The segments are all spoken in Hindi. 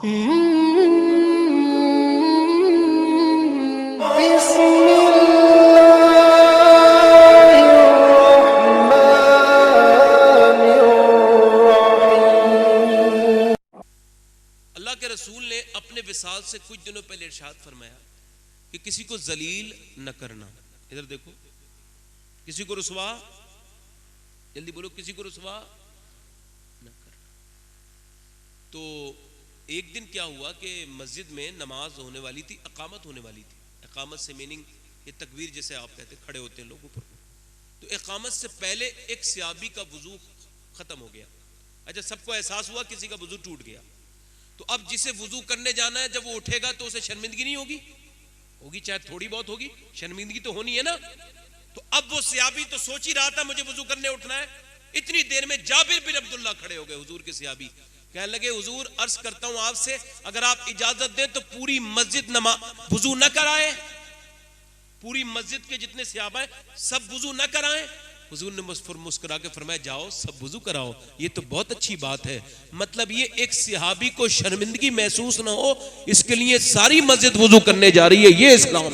अल्लाह के रसूल ने अपने विसाल से कुछ दिनों पहले इरशाद फरमाया कि किसी को जलील न करना। इधर देखो, किसी को रुसवा, जल्दी बोलो, किसी को रुसवा न करना। तो एक दिन क्या हुआ कि मस्जिद में नमाज होने वाली थी, इकामत होने वाली थी। इकामत से मीनिंग ये तकबीर जैसे आप कहते खड़े होते हैं लोग ऊपर। तो इकामत से पहले एक सहाबी का वुजू खत्म हो गया। अच्छा, सबको एहसास हुआ किसी का वुजू टूट गया। तो अब जिसे वुजू करने जाना है, जब वो उठेगा तो उसे शर्मिंदगी नहीं होगी? होगी, चाहे थोड़ी बहुत होगी, शर्मिंदगी तो होनी है ना। तो अब वो सहाबी तो सोच ही रहा था मुझे वुजू करने उठना है। इतनी देर में जाबिर बिन अब्दुल्ला खड़े हो गए, हुजूर के सहाबी। कहने लगे, हुजूर अर्ज करता हूं आपसे, अगर आप इजाजत दें तो पूरी मस्जिद वुजू न कराए। पूरी मस्जिद के जितने सहाबा हैं सब वुजू न कराएं। हुजूर ने मुस्कुरा के फरमाया, जाओ सब वुजू कराओ। ये तो बहुत अच्छी बात है। मतलब ये एक सहाबी को शर्मिंदगी महसूस ना हो, इसके लिए सारी मस्जिद वुजू करने जा रही है। ये इस्लाम है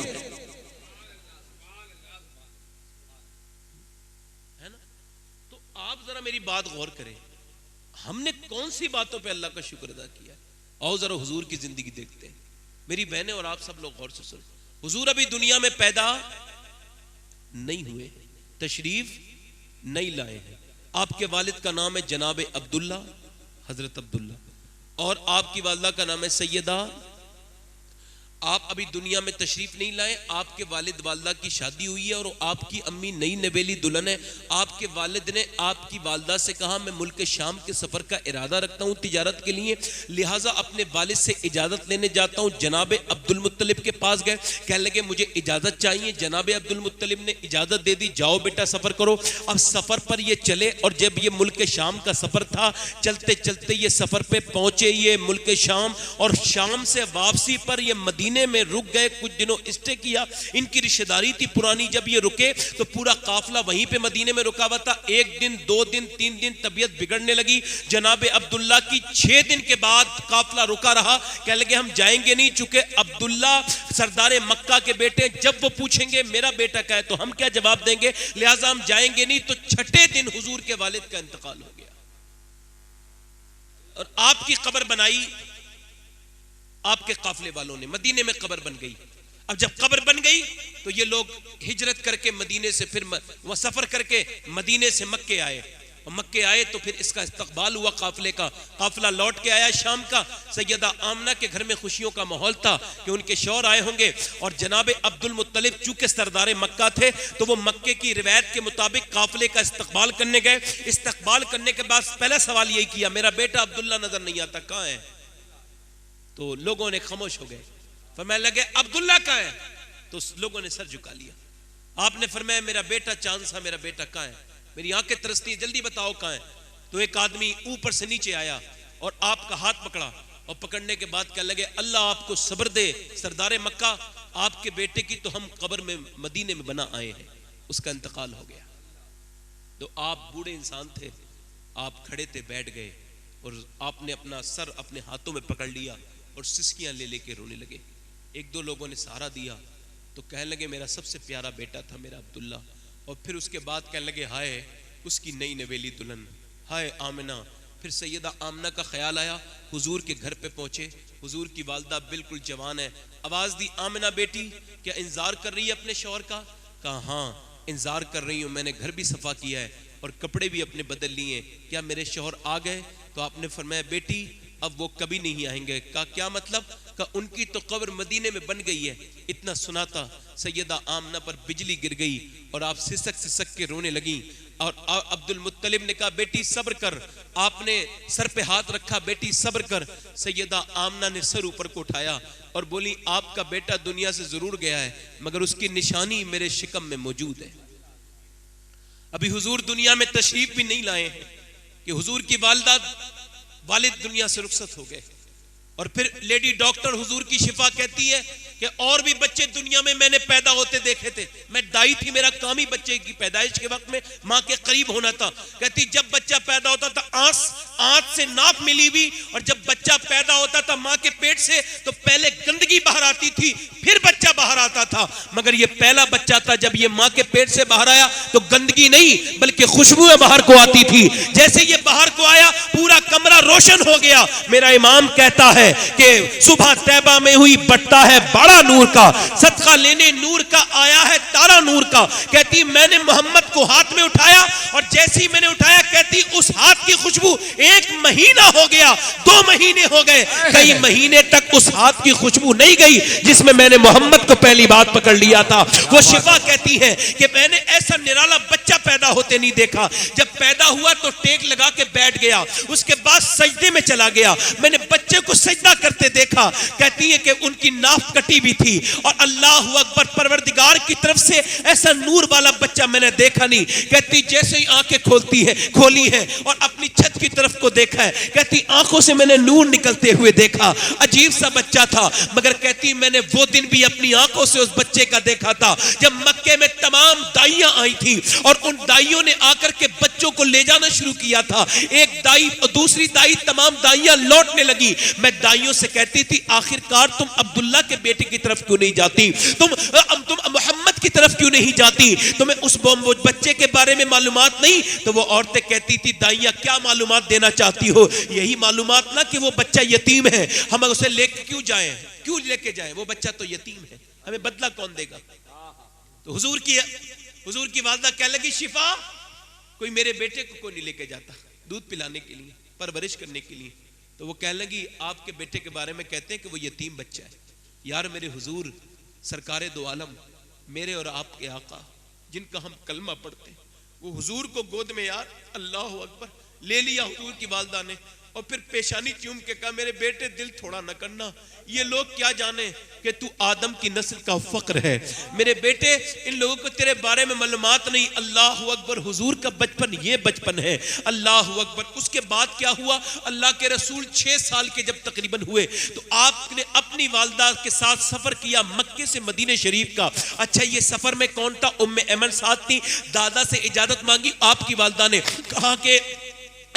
ना। तो आप जरा मेरी बात गौर करें, हमने कौन सी बातों पे अल्लाह का शुक्र अदा किया? आओ जरा हुजूर की जिंदगी देखते हैं। मेरी बहनें और आप सब लोग गौर से सुनो। हुजूर अभी दुनिया में पैदा नहीं हुए, तशरीफ नहीं लाए हैं। आपके वालिद का नाम है जनाब अब्दुल्ला, हजरत अब्दुल्ला, और आपकी वालिदा का नाम है सैयदा। आप अभी दुनिया में तशरीफ नहीं लाए। आपके वालिद वालिदा की शादी हुई है और आपकी अम्मी नई नवेली दुल्हन है। आपके वालिद ने आपकी वालिदा से कहा, मैं मुल्क शाम के सफर का इरादा रखता हूँ तिजारत के लिए, लिहाजा अपने वालिद से इजाजत लेने जाता हूँ। जनाब अब्दुल मुत्तलिब के पास गए, कहने लगे मुझे इजाजत चाहिए। जनाब अब्दुल मुत्तलिब ने इजाजत दे दी, जाओ बेटा सफर करो। अब सफर पर ये चले, और जब ये मुल्क शाम का सफर था, चलते चलते ये सफर पे पहुंचे, ये मुल्क शाम, और शाम से वापसी पर ये मदीने में रुक गए, कुछ दिनों स्टे किया। इनकी रिश्तेदारी थी पुरानी। जब ये रुके तो पूरा काफिला वहीं पे मदीने में रुका हुआ था। एक दिन, 2 दिन, 3 दिन तबीयत बिगड़ने लगी जनाब अब्दुल्ला की। 6 दिन के बाद काफिला रुका रहा। कह लगे हम जाएंगे नहीं, चूंकि अब्दुल्ला सरदार मक्का के बेटे, जब वो पूछेंगे मेरा बेटा क्या है तो हम क्या जवाब देंगे, लिहाजा हम जाएंगे नहीं। तो 6ठे दिन हुजूर के वालिद का इंतकाल हो गया और आपकी कब्र बनाई आपके काफिले वालों ने। मदीने में कब्र बन गई। अब जब कब्र बन गई तो ये लोग हिजरत करके मदीने से, फिर वह सफर करके मदीने से मक्के आए। और मक्के आए तो फिर इसका इस्तकबाल हुआ काफिले का। काफिला लौट के आया शाम का। सैयदा आमना के घर में खुशियों का माहौल था कि उनके शौहर आए होंगे। और जनाब अब्दुल मुत्तलिब चूंकि सरदार मक्का थे, तो वो मक्के की रिवायत के मुताबिक काफिले का इस्तकबाल करने गए। इस्तकबाल करने के बाद पहला सवाल यही किया, मेरा बेटा अब्दुल्ला नजर नहीं आता, कहां है? तो लोगों ने खामोश हो गए। फरमाने लगे अब्दुल्ला कहां है? तो लोगों ने सर झुका लिया। आपने फरमाया मेरा बेटा चांद सा, मेरा बेटा कहां है? मेरी आंखें तरसती हैं, जल्दी बताओ कहां है? तो एक आदमी ऊपर से नीचे आया और आपका हाथ पकड़ा, और पकड़ने के बाद कहने लगे अल्लाह आपको सब्र दे सरदार मक्का, आपके बेटे की तो हम कब्र में मदीने में बना आए हैं, उसका इंतकाल हो गया। तो आप बूढ़े इंसान थे, आप खड़े थे, बैठ गए, और आपने अपना सर अपने हाथों में पकड़ लिया और सिसकियां ले लेके रोने लगे। 1-2 लोगों ने सहारा दिया। तो कहने लगे मेरा सबसे प्यारा बेटा था मेरा अब्दुल्ला। और फिर उसके बाद कहने लगे हाय उसकी नई नवेली दुल्हन, हाय आमिना। फिर सैयदा आमिना का ख्याल आया, हुजूर के घर पे पहुंचे। हुजूर की वालदा बिल्कुल जवान है। आवाज दी, आमिना बेटी क्या इंतजार कर रही है अपने शौहर का? कहा हाँ इंतजार कर रही हूँ, मैंने घर भी सफा किया है और कपड़े भी अपने बदल लिए, क्या मेरे शौहर आ गए? तो आपने फरमाया बेटी अब वो कभी नहीं आएंगे। का क्या मतलब? का उनकी तो कब्र मदीने में बन गई है। इतना सुनाता सैयदा आमना पर बिजली गिर गई और आप सिसक सिसक के रोने लगी। और अब्दुल मुत्तलिब ने कहा बेटी सब्र कर। आपने सर पे हाथ रखा, बेटी सब्र कर। सैयदा आमना ने सर ऊपर को उठाया और बोली आपका बेटा दुनिया से जरूर गया है, मगर उसकी निशानी मेरे शिकम में मौजूद है। अभी हुजूर दुनिया में तशरीफ भी नहीं लाए हैं कि हुजूर की वालिद दुनिया से रुखसत हो गए। और फिर लेडी डॉक्टर हुजूर की शिफा कहती है कि और भी बच्चे दुनिया में मैंने पैदा होते देखे थे, मैं दाई थी, मेरा काम ही बच्चे की पैदाइश के वक्त में मां के करीब होना था। कहती जब बच्चा पैदा होता था आंत से नाप मिली हुई, और जब बच्चा पैदा होता था मां के पेट से तो पहले गंदगी बाहर आती थी, फिर बच्चा बाहर आता था, मगर ये पहला बच्चा था जब ये मां के पेट से बाहर आया तो गंदगी नहीं बल्कि खुशबुएं बाहर को आती थी। जैसे ये बाहर को आया पूरा कमरा रोशन हो गया। मेरा इमाम कहता है कि सुबह तैबा में हुई बट्टा है बड़ा नूर का, सदका लेने नूर का आया है तारा नूर का। कहती मैंने मोहम्मद को हाथ में उठाया और जैसे ही मैंने उठाया कहती उस हाथ की खुशबू 1 महीना हो गया, 2 महीने हो गए, कई महीने तक उस हाथ की खुशबू नहीं गई जिसमें मैंने मोहम्मद को पहली बात पकड़ लिया था। वो शिफा कहती है कि मैंने ऐसा निराला बच्चा पैदा होते नहीं देखा। जब पैदा हुआ तो टेक लगा के बैठ गया, उसके बाद सजदे में चला गया, मैंने बच्चे को सजदा करते देखा। कहती है कि उनकी नाफ कटी भी थी और अल्लाह अकबर परवरदिगार की तरफ से ऐसा नूर वाला बच्चा मैंने देखा नहीं। कहती जैसे ही आंखें खोली है और अपनी छत की तरफ को देखा है, कहती आंखों से मैंने नूर निकलते हुए देखा, अजीब सा बच्चा था। मगर कहती मैंने वो दिन भी अपनी आंखों से उस बच्चे का देखा था जब मक्के में तमाम दाइयां आई थी और उन दाइयों ने आकर के बच्चों को ले जाना शुरू किया था। एक दाई और दूसरी दाई, तमाम दाइयां लौटने लगी। मैं दाइयों से कहती थी आखिरकार तुम अब्दुल्ला के बेटे की तरफ क्यों नहीं जाती, तुम मोहम्मद की तरफ क्यों नहीं जाती, तुम्हें उस बच्चे के बारे में मालूमात नहीं? तो वो औरतें कहती थी दाइयां क्या मालूमात देना चाहती हो, यही मालूमात ना कि वो बच्चा यतीम है, हम उसे लेके क्यों लेके जाएं, वो बच्चा तो यतीम है, हमें बदला कौन देगा। तो हुजूर की वालदा कह लगी शिफा कोई मेरे बेटे को कोई नहीं लेके जाता दूध पिलाने के लिए, परवरिश करने के लिए। तो वो कह लगी आपके बेटे के बारे में कहते हैं कि वो यतीम बच्चा है। यार मेरे हुजूर सरकारे दो आलम, मेरे और आपके आका जिनका हम कलमा पढ़ते हैं, वो हुजूर को गोद में यार अल्लाह अकबर ले लिया हुजूर की वालदा ने, और फिर पेशानी चूम के कहा मेरे बेटे दिल थोड़ा न करना, ये लोग क्या जाने कि तू आदम की नस्ल का फक्र है, मेरे बेटे इन लोगों को तेरे बारे में मालूमात नहीं। अल्लाह अकबर, हुजूर का बचपन ये बचपन है, अल्लाह अकबर। उसके बाद क्या हुआ, अल्लाह के रसूल 6 साल के जब तकरीबन हुए तो आपने अपनी वालदा के साथ सफर किया मक्के से मदीने शरीफ का। अच्छा ये सफर में कौन था, उम्मे ऐमन साथ थी। दादा से इजाजत मांगी आपकी वालदा ने, कहा कि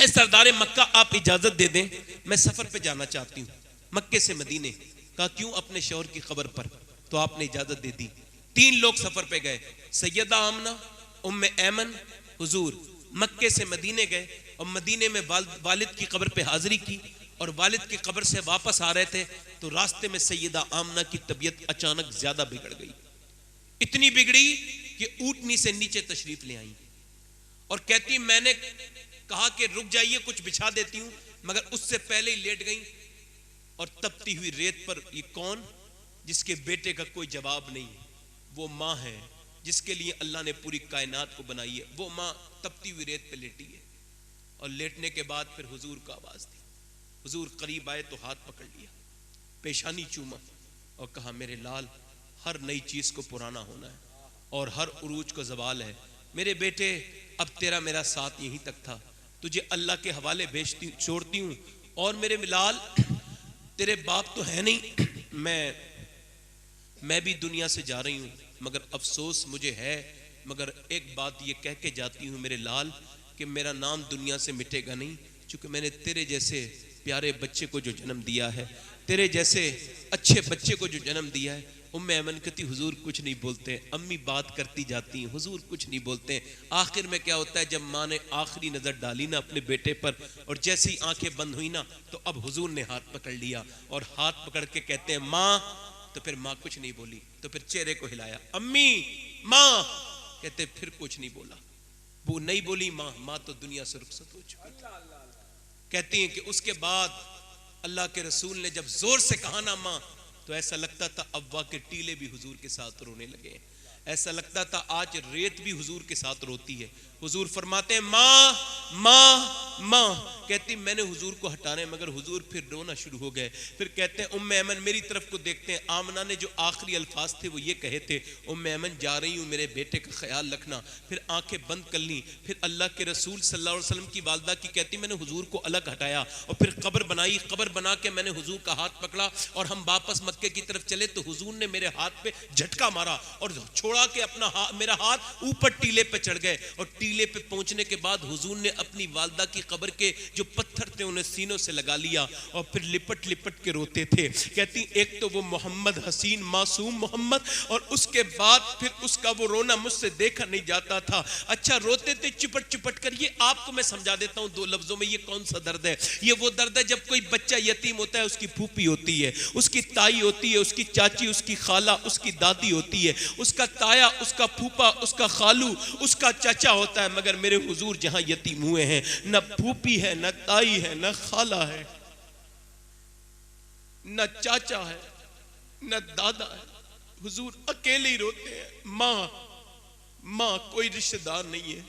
सरदार मक्का आप इजाजत दे दें, मैं सफर पे जाना चाहती हूँ मक्के से मदीने। कहा क्यों, अपने शौहर की खबर पर। तो आपने इजाजत दे दी। 3 लोग सफर पे गए, सैयदा आमना, उम्मे ऐमन, हुजूर। मक्के से मदीने गए और मदीने में वालिद की कब्र पे हाजिरी की, और वालिद की कब्र से वापस आ रहे थे तो रास्ते में सैयदा आमना की तबीयत अचानक ज्यादा बिगड़ गई। इतनी बिगड़ी कि ऊंटनी से नीचे तशरीफ ले आई और कहती मैंने कहा कि रुक जाइए कुछ बिछा देती हूं, मगर उससे पहले ही लेट गई। और तपती हुई रेत पर ये कौन, जिसके बेटे का कोई जवाब नहीं, वो माँ है जिसके लिए अल्लाह ने पूरी कायनात को बनाई है। वो माँ तपती हुई रेत पे लेटी है और लेटने के बाद फिर हुजूर को आवाज दी। हुजूर करीब आए तो हाथ पकड़ लिया, पेशानी चूमा और कहा मेरे लाल, हर नई चीज को पुराना होना है और हर उरूज को जवाल है। मेरे बेटे अब तेरा मेरा साथ यहीं तक था, तुझे अल्लाह के हवाले छोड़ती हूँ। और मेरे लाल तेरे बाप तो है नहीं, मैं भी दुनिया से जा रही हूँ, मगर अफसोस मुझे है, मगर एक बात ये कह के जाती हूँ मेरे लाल कि मेरा नाम दुनिया से मिटेगा नहीं, क्योंकि मैंने तेरे जैसे प्यारे बच्चे को जो जन्म दिया है, तेरे जैसे अच्छे बच्चे को जो जन्म दिया है। उम्मे ऐमन कहती हुजूर कुछ नहीं बोलते, अम्मी बात करती जाती हैं, हुजूर कुछ नहीं बोलते। आखिर में क्या होता है, जब माँ ने आखिरी नजर डाली ना अपने बेटे पर और जैसे ही आंखें बंद हुई ना तो अब हुजूर ने हाथ पकड़ लिया और हाथ पकड़ के कहते हैं माँ। तो फिर माँ कुछ नहीं बोली, तो फिर चेहरे को हिलाया, अम्मी माँ, कहते फिर कुछ नहीं बोला, वो नहीं बोली माँ तो दुनिया से रुखसत हो चुकी थी। कहती हैं कि उसके बाद अल्लाह के रसूल ने जब जोर से कहा ना माँ, तो ऐसा लगता था अव्वा के टीले भी हुजूर के साथ रोने लगे। ऐसा लगता था आज रेत भी हुजूर के साथ रोती है। हुजूर फरमाते हैं माँ माँ माँ, कहते कहती मैंने हुजूर को हटाने, मगर हुजूर फिर रोना शुरू हो गए। फिर कहते हैं उम्मे ऐमन मेरी तरफ को देखते हैं, आमना ने जो आखिरी अल्फाज थे वो ये कहे थे, उम्मे ऐमन जा रही हूँ, मेरे बेटे का ख्याल रखना। फिर आंखें बंद कर ली। फिर अल्लाह के रसूल सल्लल्लाहु अलैहि वसल्लम की वालदा की कहती मैंने हुजूर को अलग हटाया और फिर कब्र बनाई। कब्र बना के मैंने हुजूर का हाथ पकड़ा और हम वापस मक्के की तरफ चले तो हुजूर ने मेरे हाथ पे झटका मारा और छोड़ा के अपना मेरा हाथ ऊपर टीले पे चढ़ गए। और टीले पे पहुंचने के बाद हुजूर ने अपनी वालदा की कब्र के जो पत्थर थे उन्हें सीनों से लगा लिया और फिर लिपट लिपट के रोते थे। कहती एक तो वो मोहम्मद हसीन मासूम मोहम्मद, और उसके बाद फिर उसका वो रोना मुझसे देखा नहीं जाता था। अच्छा रोते थे चिपट चिपट कर। ये आपको मैं समझा देता हूं 2 लफ्जों में ये कौन सा दर्द है। ये वो दर्द है जब कोई बच्चा यतीम होता है, उसकी फूफी होती है, उसकी ताई होती है, उसकी चाची, उसकी खाला, उसकी दादी होती है, उसका ताया, उसका फूफा, उसका खालू, उसका चाचा होता है। मगर मेरे हुजूर जहां यतीम हुए हैं, न फूफी है, न ताई है, न खाला है, न चाचा है, न दादा है। हुजूर अकेले ही रोते हैं। माँ कोई रिश्तेदार नहीं है।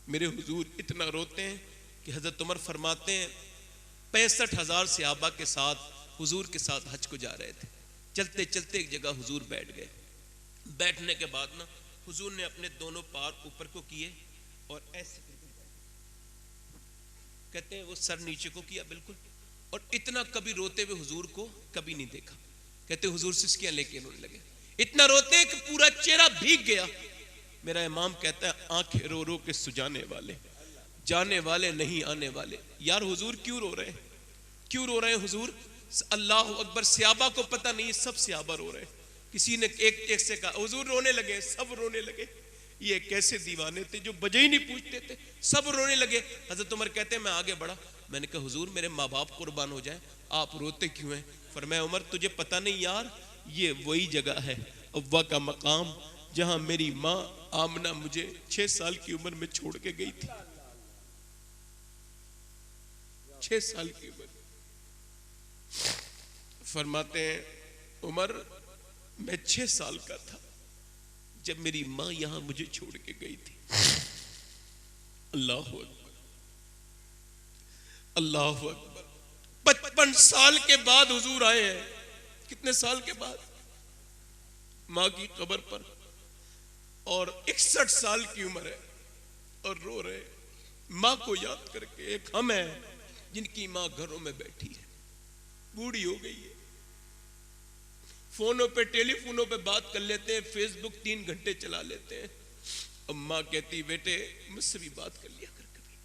मेरे हुजूर इतना रोते हैं कि हजरत उमर फरमाते हैं 65,000 सहाबा के साथ हुजूर के साथ हज को जा रहे थे। चलते चलते एक जगह हुजूर बैठ गए। बैठने के बाद ना हुजूर ने अपने दोनों पैर ऊपर को किए और ऐसे कहते हैं वो सर नीचे को किया बिल्कुल, और इतना कभी रोते हुए हुजूर को कभी नहीं देखा। कहते हुजूर सिसकियां लेके रोने लगे, इतना रोते कि पूरा चेहरा भीग गया। मेरा इमाम कहता है आंखें रो रो के सुजाने वाले, जाने वाले नहीं आने वाले। यार हुजूर क्यों रो रहे हैं, क्यों रो रहे हैं हुजूर? अल्लाह अकबर। सहाबा को पता नहीं, सब सहाबा रो रहे हैं। किसी ने एक से कहा, हुजूर रोने लगे, सब रोने लगे। ये कैसे दीवाने थे जो बजे ही नहीं पूछते थे, सब रोने लगे। हजरत उमर कहते हैं मैं आगे बढ़ा, मैंने कहा हुजूर मेरे माँ बाप कुर्बान हो जाए, आप रोते क्यों हैं? फरमाया उमर तुझे पता नहीं यार, ये वही जगह है अव्वा का मकाम जहां मेरी माँ आमना मुझे 6 साल की उम्र में छोड़ के गई थी। 6 साल की उम्र। फरमाते हैं उमर मैं 6 साल का था जब मेरी मां यहां मुझे छोड़ के गई थी। अल्लाह अकबर, अल्लाह अकबर। 55 साल के बाद हुजूर आए हैं। कितने साल के बाद? मां की कब्र पर, और 61 साल की उम्र है और रो रहे मां को याद करके। एक हम हैं जिनकी मां घरों में बैठी है, बूढ़ी हो गई है, फोनों पे टेलीफोनों पे बात कर लेते हैं, फेसबुक 3 घंटे चला लेते हैं। अब मां कहती बेटे मुझसे भी बात कर लिया कर कभी।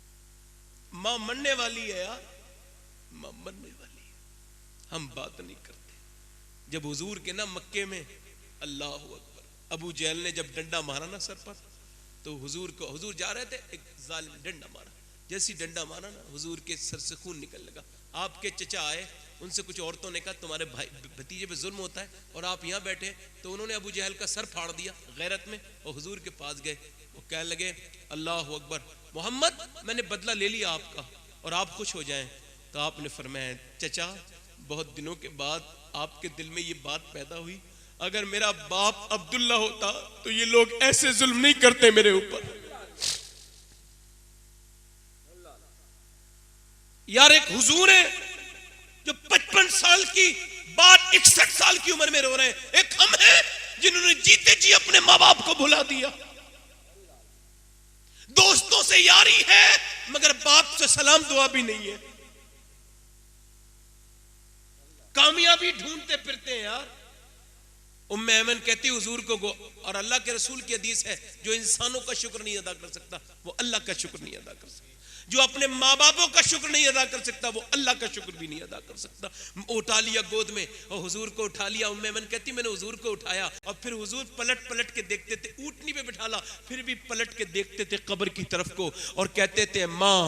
मां मरने वाली है यार, मां मरने वाली है, हम बात नहीं करते। जब हुजूर के ना मक्के में, अल्लाह अकबर, अबू जहल ने जब डंडा मारा ना सर पर, तो हुजूर जा रहे थे, एक जालिम डंडा मारा। जैसी डंडा मारा ना हुजूर के सर से खून निकल लगा। आपके चचा आए, उनसे कुछ औरतों ने कहा तुम्हारे भाई भतीजे पे जुल्म होता है और आप यहाँ बैठे, तो उन्होंने अबू जहल का सर फाड़ दिया गैरत में और हुजूर के पास गए। वो कहने लगे अल्लाह अकबर, मोहम्मद मैंने बदला ले लिया आपका और आप खुश हो जाएं। तो आपने फरमाया चचा बहुत दिनों के बाद आपके दिल में ये बात पैदा हुई, अगर मेरा बाप अब्दुल्ला होता तो ये लोग ऐसे जुल्म नहीं करते मेरे ऊपर। यार एक हुजूर है जो 55 साल की बात 61 साल की उम्र में रो रहे हैं। एक हम हैं जिन्होंने जीते जी अपने माँ बाप को भुला दिया। दोस्तों से यारी है मगर बाप से सलाम दुआ भी नहीं है। कामयाबी ढूंढते फिरते हैं यार। उम्मे ऐमन कहती हुजूर को और अल्लाह के रसूल की हदीस है, जो इंसानों का शुक्र नहीं अदा कर सकता वो अल्लाह का शुक्र नहीं अदा कर सकता। जो अपने माँ बापों का शुक्र नहीं अदा कर सकता वो अल्लाह का शुक्र भी नहीं अदा कर सकता। उठा लिया गोद में और हुजूर को उठा लिया। उम्मे ऐमन कहती मैंने हुजूर को उठाया और फिर हुजूर पलट पलट के देखते थे, ऊँटनी पे बिठाला फिर भी पलट के देखते थे कब्र की तरफ को और कहते थे माँ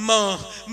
माँ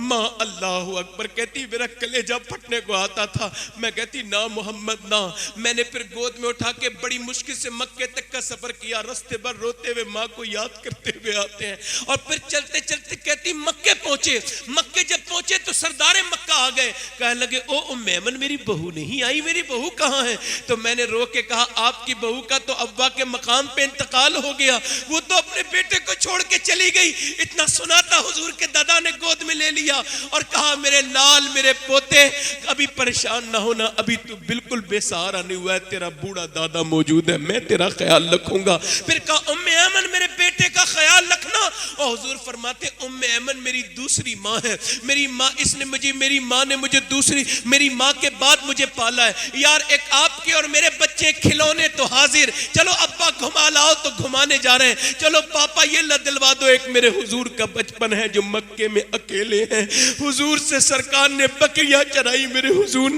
माँ। अल्लाह अकबर। कहती मेरा कलेजा फटने को आता था। मैं कहती ना मोहम्मद ना। मैंने फिर गोद में उठा के बड़ी मुश्किल से मक्के तक का सफर किया। रास्ते भर रोते हुए माँ को याद करते हुए आते हैं और फिर चलते चलते कहती मक्के मक्के पहुंचे। मक्के जब पहुंचे तो सरदारे मक्का आ गए, कहने लगे ओ उम्मे ऐमन मेरी बहू नहीं आई, मेरी बहू कहाँ है? तो मैंने रो के कहा आपकी बहू का तो अब्बा के मकाम पे इंतकाल हो गया, वो तो अपने बेटे को छोड़ के चली गई। इतना सुना था हुजूर के दादा ने गोद में ले लिया और कहा मेरे लाल मेरे पोते अभी परेशान ना होना, अभी तू बिल्कुल बेसहारा नहीं हुआ है, तेरा बूढ़ा दादा मौजूद है, मैं तेरा ख्याल रखूंगा। फिर कहा उम्मे ऐमन मेरे बेटे का ख्याल रखना। और हुजूर फरमाते उम्मे ऐमन मेरी दूसरी माँ है, मेरी माँ इसने मुझे, मेरी माँ ने मुझे दूसरी, मेरी माँ के बाद मुझे पाला है। यार एक आपके और मेरे बच्चे खिलौने तो हाजिर, चलो अब्बा घुमा लाओ तो घुमाने जा रहे हैं, चलो पापा ये ला दिलवा दो एक मेरे हुजूर का बचपन है जो मक्के में अकेले हैं। हुजूर से सरकार ने बकरियां चराई, मेरे हुजूर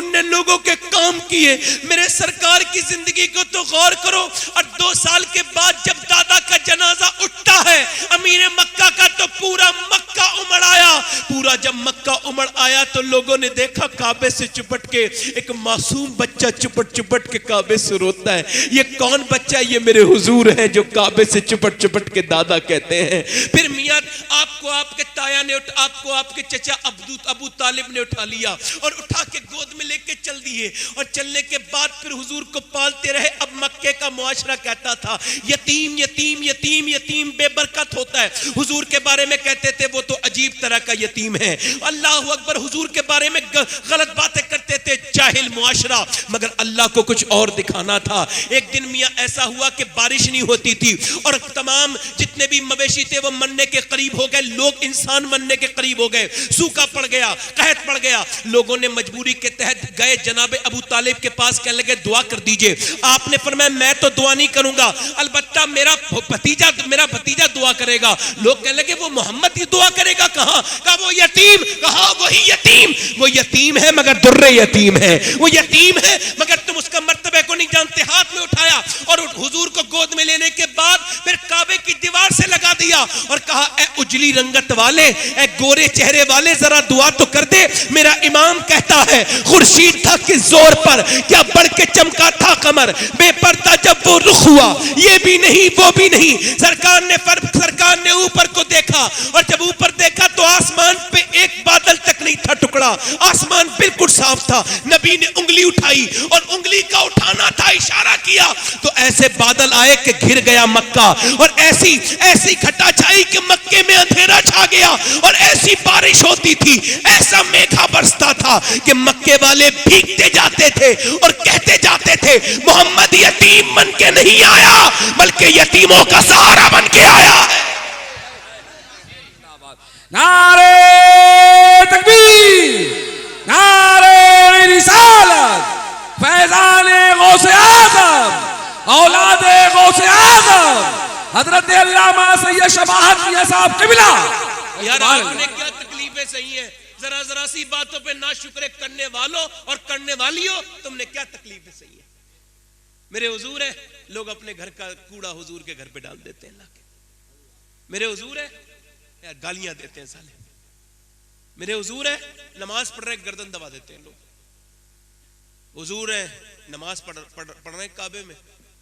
ने लोगों के काम किए। मेरे सरकार की जिंदगी को तो गौर करो। और 2 साल के बाद जब दादा का जनाजा उठता है अमीर मक्का का, तो पूरा मक्का उमड़ आया। पूरा जब मक्का उमड़ आया तो लोगों ने देखा काबे से चिपट के एक मासूम बच्चा चिपट के काबे से रोता है। ये कौन बच्चा? ये मेरे हुजूर है जो काबे से चिपट के दादा कहते हैं। फिर मियां आपको आपके ताया ने, आपको आपके चचा अबू तालिब ने उठा लिया और उठा के गोद में लेके चल दिए। और चलने के बाद फिर हुजूर को पालते रहे। अब मक्के का मुआशरा कहता था यतीम यतीम यतीम यतीम बेबरकत होता है। हुजूर के बारे में कहते थे वो तो अजीब तरह का यतीम है। अल्लाह अकबर, हुजूर के बारे में गलत बातें करते थे, जाहिल मुआशरा। मगर अल्लाह को कुछ और दिखाना था। एक दिन मियां ऐसा हुआ कि बारिश नहीं होती थी और तमाम जितने भी मवेशी थे वो मरने के करीब हो गए, लोग इंसान मरने के करीब हो गए, सूखा पड़ गया, कहत पड़ गया। लोगों ने मजबूरी के तहत गए जनाब अबू तालिब के पास, कहने लगे दुआ कर दीजिए। आपने फरमाया मैं तो दुआ नहीं करूंगा, अलबत्ता मेरा भतीजा दुआ करेगा। लोग कहने लगे वो मोहम्मद ही दुआ करेगा? कहा वो यतीम, कहा वही यतीम, वो यतीम है मगर दुर्रे यतीम है, वो यतीम है मगर तुम उसका मर्तबे को नहीं जानते। हाथ में उठाया और हुजूर को गोद में लेने के बाद फिर काबे की दीवार से लगा दिया और कहा ए उजली रंगत वाले, ए गोरे चेहरे वाले, जरा दुआ तो कर दे। मेरा इमाम कहता है खुर्शीद था किस जोर पर क्या बढ़ के चमका था कमर, बेपर्दा जब वो रुख हुआ ये भी नहीं वो भी नहीं। सरकार ने ऊपर को देखा और जब ऊपर देखा तो आसमान पे एक बादल तक नहीं था टुकड़ा, आसमान बिल्कुल साफ था। नबी ने उंगली उठाई और उंगली का उठाना था, इशारा किया तो ऐसे बादल आए कि घिर गया मक्का और ऐसी घटा छाई कि मक्के में अंधेरा छा गया और ऐसी बारिश होती थी, ऐसा मेघा बरसता था कि मक्के वाले भीगते जाते थे और कहते जाते थे मोहम्मद यतीम बन के नहीं आया बल्कि यतीमों का सहारा बन के आया है। नारे तकबीर, नारे रिसालत, फैज़ाने गौसे आज़म, औलादे गौसे आज़म, हजरत अल्लामा सैयद शबाहत मियां साहब क़िबला। यार आपने क्या तकलीफें सही है, जरा सी बातों पे ना शुक्र करने वालों और करने वालियों, तुमने क्या तकलीफें सही है। मेरे हुजूर है, लोग अपने घर का कूड़ा हुजूर के घर पे डाल देते हैं लाके। मेरे हुजूर है यार गालियां देते हैं साले। मेरे हुजूर है नमाज पढ़ रहे गर्दन दबा देते हैं लोग। हुजूर है नमाज पढ़ रहे काबे में,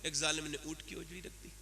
एक जालिम ने ऊंट की उजड़ी रख दी।